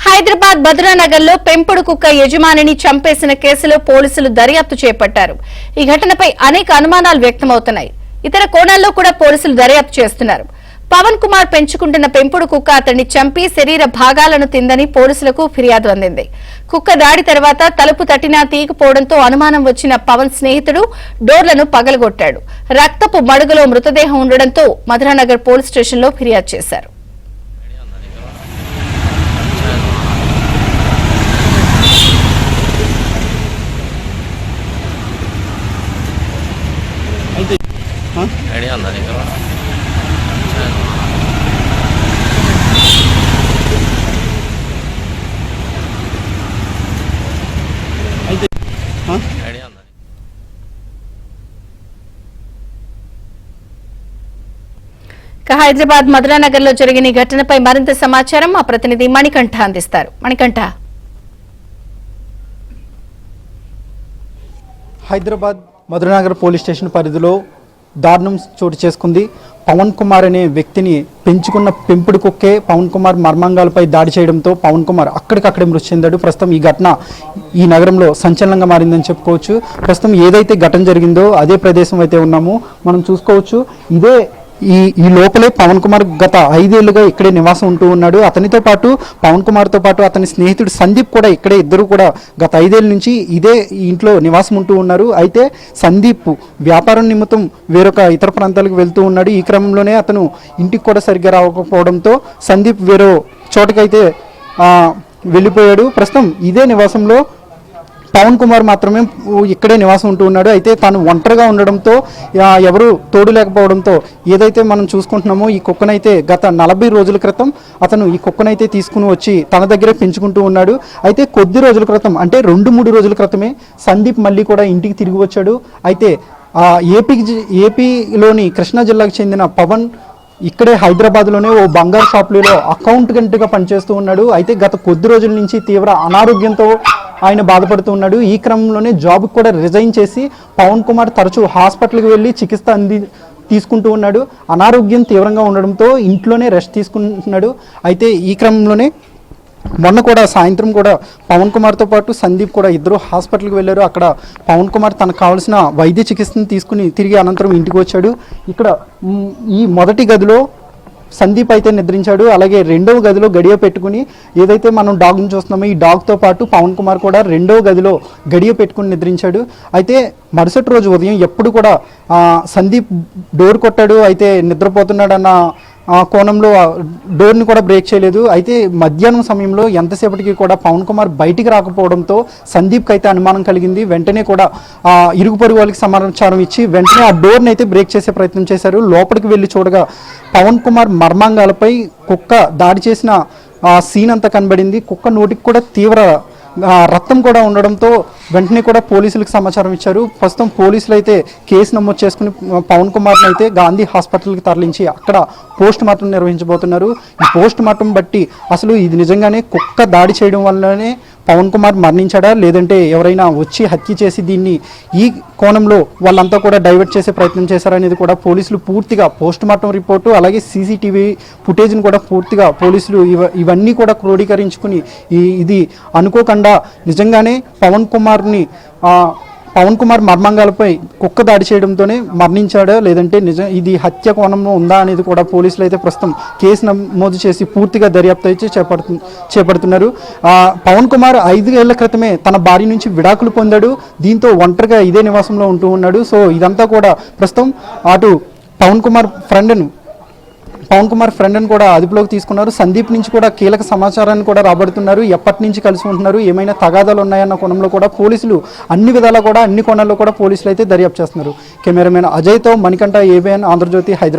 హైదరాబాద్ భద్రానగర్లో పెంపుడు కుక్క యజమానిని చంపేసిన కేసులో పోలీసులు దర్యాప్తు చేపట్టారు. ఈ ఘటనపై అనేక అనుమానాలు వ్యక్తమవుతున్నాయి. ఇతర కోణాల్లో కూడా పోలీసులు దర్యాప్తు చేస్తున్నారు. పవన్ కుమార్ పెంచుకుంటున్న పెంపుడు కుక్క అతన్ని చంపి శరీర భాగాలను తిందని పోలీసులకు ఫిర్యాదు అందింది. కుక్క దాడి తర్వాత తలుపు తట్టినా తీయకపోవడంతో అనుమానం వచ్చిన పవన్ స్నేహితుడు డోర్లను పగలగొట్టాడు. రక్తపు మడుగులో మృతదేహం ఉండడంతో మధురానగర్ పోలీస్ స్టేషన్లో ఫిర్యాదు చేశారు. ఐడియా ఉందా నీకు? ఐడియా ఉందా? హైదరాబాద్ మధురానగర్ లో జరిగిన ఈ ఘటనపై మరింత సమాచారం మా ప్రతినిధి మణికంఠ అందిస్తారు. మణికంఠ, హైదరాబాద్ మధురానగర్ పోలీస్ స్టేషన్ పరిధిలో దారుణం చోటు చేసుకుంది. పవన్ కుమార్ అనే వ్యక్తిని పెంచుకున్న పెంపుడు కుక్కే పవన్ కుమార్ మర్మాంగాలపై దాడి చేయడంతో పవన్ కుమార్ అక్కడికక్కడే మృతి చెందాడు. ప్రస్తుతం ఈ ఘటన ఈ నగరంలో సంచలనంగా మారిందని చెప్పుకోవచ్చు. ప్రస్తుతం ఏదైతే ఘటన జరిగిందో అదే ప్రదేశం అయితే ఉన్నాము మనం చూసుకోవచ్చు. ఇదే ఈ లోపలే పవన్ కుమార్ గత 5 ఏళ్లుగా ఇక్కడే నివాసం ఉంటూ ఉన్నాడు. అతనితో పాటు పవన్ కుమార్తో పాటు అతని స్నేహితుడు సందీప్ కూడా ఇక్కడే, ఇద్దరు కూడా గత 5 ఏళ్ల నుంచి ఇదే ఇంట్లో నివాసం ఉంటూ ఉన్నారు. అయితే సందీప్ వ్యాపారం నిమిత్తం వేరొక ఇతర ప్రాంతాలకు వెళ్తూ ఉన్నాడు. ఈ క్రమంలోనే అతను ఇంటికి కూడా సరిగ్గా రాకపోవడంతో సందీప్ వేరే చోటకైతే వెళ్ళిపోయాడు. ప్రస్తుతం ఇదే నివాసంలో పవన్ కుమార్ మాత్రమే ఇక్కడే నివాసం ఉంటూ ఉన్నాడు. అయితే తాను ఒంటరిగా ఉండడంతో ఎవరు తోడు లేకపోవడంతో ఏదైతే మనం చూసుకుంటున్నామో ఈ కుక్కనైతే గత 40 రోజుల క్రితం అతను ఈ కుక్కనైతే తీసుకుని వచ్చి తన దగ్గరే పెంచుకుంటూ ఉన్నాడు. అయితే కొద్ది రోజుల క్రితం అంటే 2-3 రోజుల క్రితమే సందీప్ మళ్ళీ కూడా ఇంటికి తిరిగి వచ్చాడు. అయితే ఏపీలోని కృష్ణా జిల్లాకు చెందిన పవన్ ఇక్కడే హైదరాబాద్లోనే ఓ బంగారు షాపులో అకౌంటెంట్గా పనిచేస్తూ ఉన్నాడు. అయితే గత కొద్ది రోజుల నుంచి తీవ్ర అనారోగ్యంతో ఆయన బాధపడుతూ ఉన్నాడు. ఈ క్రమంలోనే జాబ్కి కూడా రిజైన్ చేసి పవన్ కుమార్ తరచూ హాస్పిటల్కి వెళ్ళి చికిత్స తీసుకుంటూ ఉన్నాడు. అనారోగ్యం తీవ్రంగా ఉండడంతో ఇంట్లోనే రెస్ట్ తీసుకుంటున్నాడు. అయితే ఈ క్రమంలోనే మొన్న కూడా సాయంత్రం కూడా పవన్ కుమార్తో పాటు సందీప్ కూడా ఇద్దరు హాస్పిటల్కి వెళ్ళారు. అక్కడ పవన్ కుమార్ తనకు కావాల్సిన వైద్య చికిత్సను తీసుకుని తిరిగి అనంతరం ఇంటికి వచ్చాడు. ఇక్కడ ఈ మొదటి గదిలో సందీప్ అయితే నిద్రించాడు. అలాగే రెండవ గదిలో గడియ పెట్టుకుని ఏదైతే మనం డాగ్ని చూస్తున్నామో ఈ డాగ్తో పాటు పవన్ కుమార్ కూడా రెండవ గదిలో గడియ పెట్టుకుని నిద్రించాడు. అయితే మరుసటి రోజు ఉదయం ఎప్పుడు కూడా సందీప్ డోర్ కొట్టాడు, అయితే నిద్రపోతున్నాడన్న కోణంలో డోర్ని కూడా బ్రేక్ చేయలేదు. అయితే మధ్యాహ్నం సమయంలో ఎంతసేపటికి కూడా పవన్ కుమార్ బయటికి రాకపోవడంతో సందీప్కి అయితే అనుమానం కలిగింది. వెంటనే కూడా ఇరుగు పొరుగు వాళ్ళకి సమాచారం ఇచ్చి వెంటనే ఆ డోర్ని అయితే బ్రేక్ చేసే ప్రయత్నం చేశారు. లోపలికి వెళ్ళి చూడగా పవన్ కుమార్ మర్మాంగాలపై కుక్క దాడి చేసిన సీన్ అంతా కనబడింది. కుక్క నోటికి కూడా తీవ్ర రక్తం కూడా ఉండడంతో వెంటనే కూడా పోలీసులకు సమాచారం ఇచ్చారు. ప్రస్తుతం పోలీసులు అయితే కేసు నమోదు చేసుకుని పవన్ కుమార్ని అయితే గాంధీ హాస్పిటల్కి తరలించి అక్కడ పోస్ట్ మార్టం నిర్వహించబోతున్నారు. ఈ పోస్ట్ మార్టం బట్టి అసలు ఇది నిజంగానే కుక్క దాడి చేయడం వల్లనే పవన్ కుమార్ మరణించాడా, లేదంటే ఎవరైనా వచ్చి హత్య చేసి దీన్ని ఈ కోణంలో వాళ్ళంతా కూడా డైవర్ట్ చేసే ప్రయత్నం చేశారనేది కూడా పోలీసులు పూర్తిగా పోస్ట్ మార్టం రిపోర్టు అలాగే సీసీటీవీ ఫుటేజ్ని కూడా పూర్తిగా పోలీసులు ఇవన్నీ కూడా క్రోడీకరించుకుని ఇది అనుకోకుండా నిజంగానే పవన్ కుమార్ మర్మాంగాలపై కుక్క దాడి చేయడంతోనే మరణించాడా, లేదంటే నిజం ఇది హత్య కోణంలో ఉందా అనేది కూడా పోలీసులు అయితే ప్రస్తుతం కేసు నమోదు చేసి పూర్తిగా దర్యాప్తు అయితే చేపడుతున్నారు. పవన్ కుమార్ 5 ఏళ్ల క్రితమే తన భార్య నుంచి విడాకులు పొందాడు. దీంతో ఒంటరిగా ఇదే నివాసంలో ఉంటూ ఉన్నాడు. సో ఇదంతా కూడా ప్రస్తుతం అటు పవన్ కుమార్ ఫ్రెండ్ని కూడా అదుపులోకి తీసుకున్నారు. సందీప్ నుంచి కూడా కీలక సమాచారాన్ని కూడా రాబడుతున్నారు. ఎప్పటి నుంచి కలిసి ఉంటున్నారు, ఏమైనా తగాదాలు ఉన్నాయన్న కోణంలో కూడా పోలీసులు అన్ని విధాలా కూడా అన్ని కోణాల్లో కూడా పోలీసులు అయితే దర్యాప్తు చేస్తున్నారు. కెమెరామెన్ అజయ్తో మణికంఠ, ABN ఆంధ్రజ్యోతి, హైదరాబాద్.